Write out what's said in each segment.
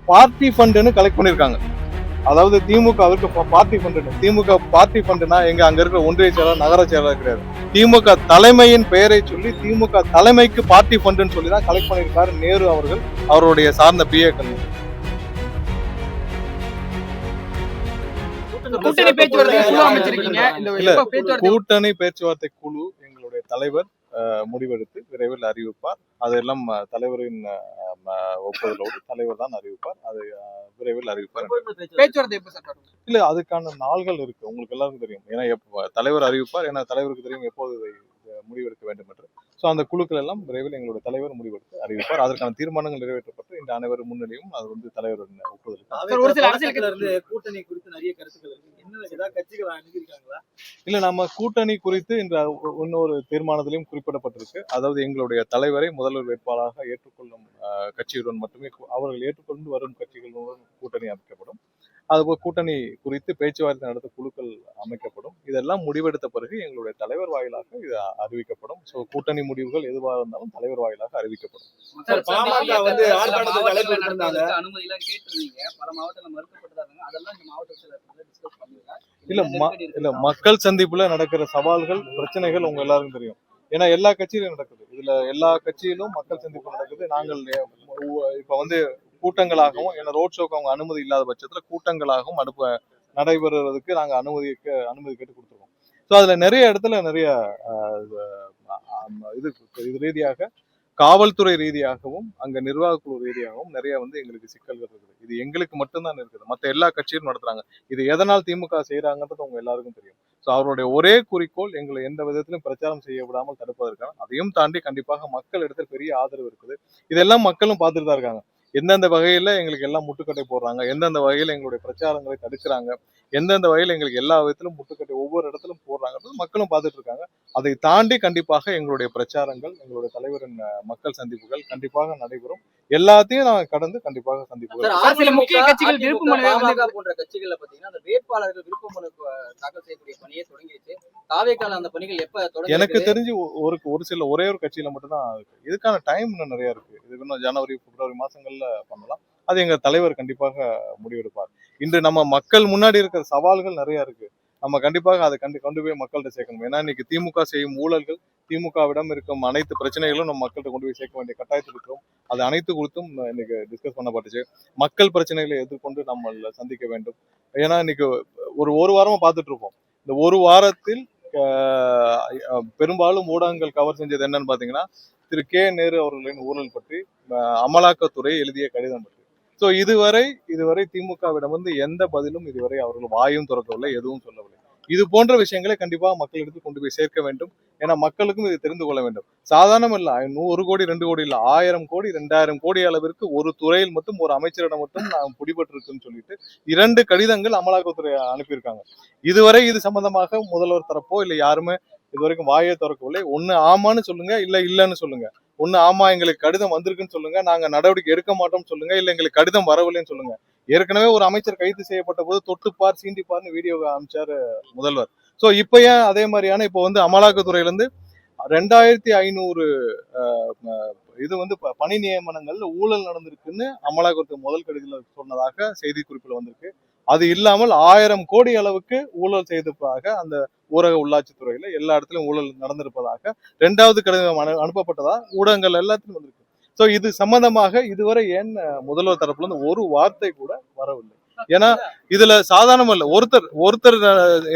Party ஃபண்டுன்னு collect பண்ணிருக்காங்க. அதாவது திமுகவிற்கு பார்ட்டி ஃபண்டு. திமுக பார்ட்டி ஃபண்டுனா எங்க அங்க இருக்கிற ஒன்றிய செயலர், நகர செயலர் கிடையாது. திமுக தலைமையின் பெயரை சொல்லி திமுக தலைமைக்கு பார்ட்டி ஃபண்டுன்னு சொல்லி தான் கலெக்ட் பண்ணியிருக்காரு நேரு அவர்கள், அவருடைய சார்ந்த பிஏக்கள். கூட்டணி பேச்சுவார்த்தை குழு எங்களுடைய தலைவர் முடிவெடுத்து விரைவில் அறிவிப்பார். அதெல்லாம் தலைவரின் ஒப்புதலோடு தலைவர் தான் அறிவிப்பார். அது விரைவில் அறிவிப்பார். இல்ல, அதுக்கான நாள்கள் இருக்கு, உங்களுக்கு எல்லாருக்கும் தெரியும். ஏன்னா தலைவர் அறிவிப்பார், ஏன்னா தலைவருக்கு தெரியும் எப்போது முடிவெடுக்க வேண்டும் என்று. சோ அந்த குழுக்கள் எல்லாம் விரைவில் எங்களுடைய தலைவர் முடிவெடுத்து அறிவிப்பார். அதற்கான தீர்மானங்கள் நிறைவேற்றப்பட்டு இந்த அனைவரும் முன்னிலையும் அது வந்து தலைவரின் ஒப்புதல். கூட்டணி குறித்து நிறைய கருத்துக்கள் இருக்கு. என்ன கட்சிகள் அணுகிருக்காங்களா? இல்ல, நம்ம கூட்டணி குறித்து இந்த இன்னொரு தீர்மானத்திலையும் குறிப்பிடப்பட்டிருக்கு. அதாவது எங்களுடைய தலைவரை முதல்வர் வேட்பாளராக ஏற்றுக்கொள்ளும் கட்சியுடன் மட்டுமே அவர்கள் ஏற்றுக்கொண்டு வரும் கட்சிகளுடன் கூட்டணி அமைக்கப்படும். அதுபோல் கூட்டணி குறித்து பேச்சுவார்த்தை நடத்த குழுக்கள் அமைக்கப்படும். இதெல்லாம் முடிவெடுத்த பிறகு எங்களுடைய தலைவர் வாயிலாக இது அறிவிக்கப்படும். சோ கூட்டணி முடிவுகள் எதுவாக இருந்தாலும் தலைவர் வாயிலாக அறிவிக்கப்படும். இல்ல, மக்கள் சந்திப்புல நடக்கிற சவால்கள், பிரச்சனைகள் உங்க எல்லாருக்கும் தெரியும். ஏன்னா எல்லா கட்சியிலும் நடக்குது. இதுல எல்லா கட்சியிலும் மக்கள் சந்திப்பு நடக்குது. நாங்கள் இப்ப வந்து கூட்டங்களாகவும், ஏன்னா ரோட் ஷோக்கு அவங்க அனுமதி இல்லாத பட்சத்துல கூட்டங்களாகவும் நடைபெறுவதற்கு நாங்க அனுமதி கேட்டு கொடுத்துருக்கோம். ஸோ அதுல நிறைய இடத்துல நிறைய இது ரீதியாக காவல்துறை ரீதியாகவும் அங்க நிர்வாக குழு ரீதியாகவும் நிறைய வந்து எங்களுக்கு சிக்கல்கள் இருக்குது. இது எங்களுக்கு மட்டும்தான் இருக்குது, மற்ற எல்லா கட்சியும் நடத்துறாங்க. இது எதனால் திமுக செய்யறாங்கன்றது உங்க எல்லாருக்கும் தெரியும். ஸோ அவருடைய ஒரே குறிக்கோள் எங்களை எந்த விதத்திலும் பிரச்சாரம் செய்ய விடாமல் தடுப்பதற்கான. அதையும் தாண்டி கண்டிப்பாக மக்கள் இடத்துல பெரிய ஆதரவு இருக்குது. இதெல்லாம் மக்களும் பார்த்துட்டு தான் இருக்காங்க. எந்தெந்த வகையில எங்களுக்கு எல்லாம் முட்டுக்கட்டை போடுறாங்க, எந்தெந்த வகையில எங்களுடைய பிரச்சாரங்களை தடுக்கிறாங்க, எந்தெந்த வகையில எங்களுக்கு எல்லா விதத்திலும் முட்டுக்கட்டை ஒவ்வொரு இடத்திலும் போடுறாங்க, மக்களும் பார்த்துட்டு இருக்காங்க. அதை தாண்டி கண்டிப்பாக எங்களுடைய பிரச்சாரங்கள், எங்களுடைய தலைவரின் மக்கள் சந்திப்புகள் கண்டிப்பாக நடைபெறும். எல்லாத்தையும் நாங்கள் கடந்து கண்டிப்பாக சந்திப்புகள். முக்கிய கட்சிகள் போன்ற கட்சிகள்ல பாத்தீங்கன்னா அந்த வேட்பாளர்கள் விருப்பமனு தாக்கல் செய்யக்கூடிய பணியை தொடங்கிடுச்சு. தாவேக்கால அந்த பணிகள் எப்ப தொடங்க? எனக்கு தெரிஞ்சு ஒரு சில ஒரே ஒரு கட்சியில மட்டும்தான் இருக்கு. இதுக்கான டைம் இன்னும் நிறைய இருக்கு. இது இன்னும் ஜனவரி, பிப்ரவரி மாசங்கள்ல பண்ணலாம். அது எங்க தலைவர் கண்டிப்பாக முடிவெடுப்பார். இன்று நம்ம மக்கள் முன்னாடி இருக்கிற சவால்கள் நிறைய இருக்கு. நம்ம கண்டிப்பாக அதை கொண்டு போய் மக்கள்கிட்ட சேர்க்கணும். ஏன்னா இன்னைக்கு திமுக செய்யும் ஊழல்கள், திமுகவிடம் இருக்கும் அனைத்து பிரச்சனைகளும் நம்ம மக்கள்கிட்ட கொண்டு போய் சேர்க்க வேண்டிய கட்டாயத்தில் இருக்கிறோம். அது அனைத்து குறித்தும் இன்னைக்கு டிஸ்கஸ் பண்ணப்பட்டுச்சு. மக்கள் பிரச்சனைகளை எதிர்கொண்டு நம்ம சந்திக்க வேண்டும். ஏன்னா இன்னைக்கு ஒரு வாரமா பார்த்துட்டு இருப்போம். இந்த ஒரு வாரத்தில் பெரும்பாலும் ஊடகங்கள் கவர் செஞ்சது என்னன்னு பாத்தீங்கன்னா, திரு கே நேரு அவர்களின் ஊழல் பற்றி அமலாக்கத்துறை எழுதிய கடிதம் பற்றி. சோ இதுவரை திமுகவிடம் வந்து எந்த பதிலும் இதுவரை அவர்கள் வாயும் திறக்கவில்லை, எதுவும் சொல்லவில்லை. இது போன்ற விஷயங்களை கண்டிப்பாக மக்களிடத்தில் கொண்டு போய் சேர்க்க வேண்டும். ஏன்னா மக்களுக்கும் இது தெரிந்து கொள்ள வேண்டும். சாதாரணம் இல்ல, 100 கோடி 2 கோடி இல்ல, 1000 கோடி 2000 கோடி அளவிற்கு ஒரு துறையில் மட்டும் ஒரு அமைச்சரிடம் மட்டும் நான் பிடிபட்டு இருக்குன்னு சொல்லிட்டு 2 கடிதங்கள் அமலாக்கத்துறை அனுப்பியிருக்காங்க. இதுவரை இது சம்பந்தமாக முதல்வர் தரப்போ இல்ல யாருமே இதுவரைக்கும் வாயே திறக்கவில்லை. ஒண்ணு ஆமான்னு சொல்லுங்க, இல்ல இல்லன்னு சொல்லுங்க. ஒண்ணு ஆமா எங்களுக்கு கடிதம் வந்திருக்குன்னு சொல்லுங்க, நாங்க நடவடிக்கை எடுக்க மாட்டோம்னு சொல்லுங்க, இல்ல எங்களுக்கு கடிதம் வரவில்லைன்னு சொல்லுங்க. ஏற்கனவே ஒரு அமைச்சர் கைது செய்யப்பட்ட போது தொட்டுப்பார் சீண்டிப்பார்னு வீடியோ அமைச்சாரு முதல்வர். சோ இப்ப ஏன் அதே மாதிரியான இப்போ வந்து அமலாக்கத்துறையில இருந்து 2500 இது வந்து பணி நியமனங்கள்ல ஊழல் நடந்திருக்குன்னு அமலாக்கத்துறை முதல் கடிதத்தில் சொன்னதாக செய்தி குறிப்பில் வந்திருக்கு. அது இல்லாமல் 1000 கோடி அளவுக்கு ஊழல் செய்ததாக அந்த ஊரக உள்ளாட்சி துறையில எல்லா இடத்துலயும் ஊழல் நடந்திருப்பதாக 2வது கடிதம் அனுப்பப்பட்டதா ஊடகங்கள் எல்லாத்துக்கும் வந்திருக்கு. சோ இது சம்பந்தமாக இதுவரை ஏன் முதல்வர் தரப்புல இருந்து ஒரு வார்த்தை கூட வரவில்லை. ஏன்னா இதுல சாதாரணம் இல்ல, ஒருத்தர்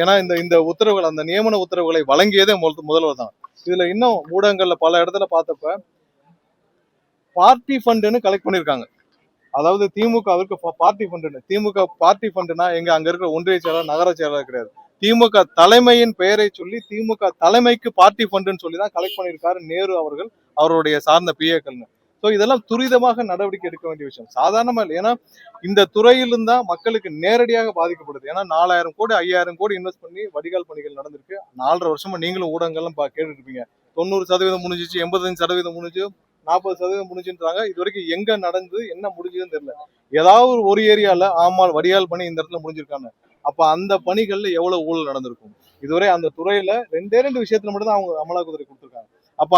ஏன்னா இந்த உத்தரவுகள், அந்த நியமன உத்தரவுகளை வழங்கியதே முதல்வர் தான். இதுல இன்னும் ஊடகங்கள்ல பல இடத்துல பார்த்தப்ப பார்ட்டி ஃபண்டுன்னு கலெக்ட் பண்ணிருக்காங்க. அதாவது திமுகவிற்கு பார்ட்டி ஃபண்டு. திமுக பார்ட்டி ஃபண்டுனா எங்க அங்க இருக்கிற ஒன்றிய செயலர், நகர செயலர் கிடையாது. திமுக தலைமையின் பெயரை சொல்லி திமுக தலைமைக்கு பார்ட்டி ஃபண்டுன்னு சொல்லி தான் கலெக்ட் பண்ணியிருக்காரு நேரு அவர்கள், அவருடைய சார்ந்த பிஏக்கள். ஸோ இதெல்லாம் துரிதமாக நடவடிக்கை எடுக்க வேண்டிய விஷயம், சாதாரணமா இல்லை. ஏன்னா இந்த துறையிலும் தான் மக்களுக்கு நேரடியாக பாதிக்கப்படுது. ஏன்னா 4000 கோடி 5000 கோடி இன்வெஸ்ட் பண்ணி வடிகால் பணிகள் நடந்திருக்கு. 4.5 வருஷமா நீங்களும் ஊடகங்கள்லாம் கேட்டுட்டு இருப்பீங்க. 90% முடிஞ்சிச்சு, 85% முடிஞ்சு, 40% முடிஞ்சுன்றாங்க. இது வரைக்கும் எங்க நடந்தது, என்ன முடிஞ்சதுன்னு தெரியல. ஏதாவது ஒரு ஏரியால ஆமால் வடிகால் பணி இந்த இடத்துல முடிஞ்சிருக்காங்க. அப்ப அந்த பணிகள்ல எவ்வளவு ஊழல் நடந்திருக்கும். இதுவரை அந்த துறையில 2 விஷயத்துல மட்டும் தான் அவங்க அமலாக்கத்துறை கொடுத்துருக்காங்க. அப்ப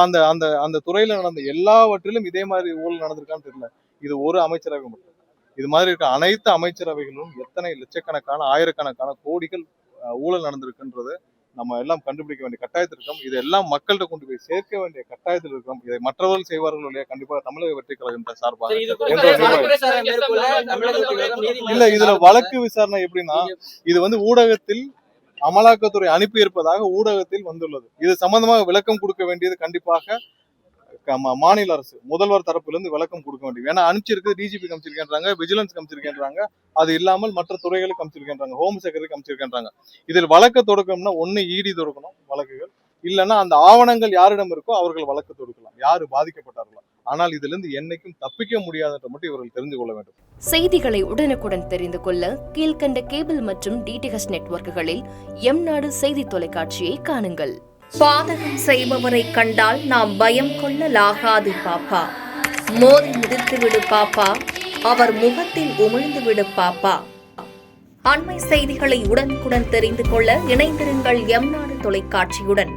அந்த துறையில நடந்த எல்லாவற்றிலும் இதே மாதிரி ஊழல் நடந்திருக்கான்னு தெரியல. இது ஒரு அமைச்சராக மட்டும். இது மாதிரி இருக்க அனைத்து அமைச்சரவைகளும் எத்தனை லட்சக்கணக்கான ஆயிரக்கணக்கான கோடிகள் ஊழல் நடந்திருக்குன்றது நம்ம எல்லாம் கண்டுபிடிக்க வேண்டிய கட்டாயத்தில் இருக்கோம். இதெல்லாம் மக்கள்கிட்ட கொண்டு போய் சேர்க்க வேண்டிய கட்டாயத்தில் இருக்கோம். இதை மற்றவர்கள் செய்வார்கள் இல்லையா, கண்டிப்பாக தமிழக வெற்றி கழகம் சார்பாக இல்ல, இதுல வழக்கு விசாரணை எப்படின்னா, இது வந்து ஊடகத்தில் அமலாக்கத்துறை அனுப்பி இருப்பதாக ஊடகத்தில் வந்துள்ளது. இது சம்பந்தமாக விளக்கம் கொடுக்க வேண்டியது கண்டிப்பாக மாநில அரசு முதல்வர் தரப்பிலிருந்து விளக்கம் கொடுக்க வேண்டும். ஏன்னா அனுப்பிச்சிருக்கு, டிஜிபி காமிச்சிருக்கேன்றாங்க, விஜிலன்ஸ் காமிச்சிருக்கேன்றாங்க, அது இல்லாமல் மற்ற துறைகளுக்கு காமிச்சிருக்கேன்றாங்க, ஹோம் செக்ரட்டரி காமிச்சிருக்கேன்றாங்க. இதில் வழக்கு தொடுக்கணும்னா ஒண்ணு இடி தொடுக்கணும் வழக்குகள், இல்லைன்னா அந்த ஆவணங்கள் யாரிடம் இருக்கோ அவர்கள் வழக்கு தொடுக்கலாம், யாரு பாதிக்கப்பட்டார்களோ. ஆனால் இதுல இருந்து என்னைக்கும் தப்பிக்க முடியாத மட்டும் இவர்கள் தெரிந்து கொள்ள வேண்டும். செய்திகளை உடனுக்குடன் தெரிந்து கொள்ள கீழ்கண்ட கேபிள் மற்றும் டிடிஹெச் நெட்வொர்க்குகளில் எம்நாடு செய்தி தொலைக்காட்சியை காணுங்கள். பாதகம் செய்பவரை கண்டால் நாம் பயம் கொள்ளலாகாது பாப்பா. மோதி மிதித்துவிடு பாப்பா, அவர் முகத்தில் உமிழ்ந்து விடு பாப்பா. அண்மை செய்திகளை உடனுக்குடன் தெரிந்து கொள்ள இணைந்திருங்கள் எம்நாடு தொலைக்காட்சியுடன்.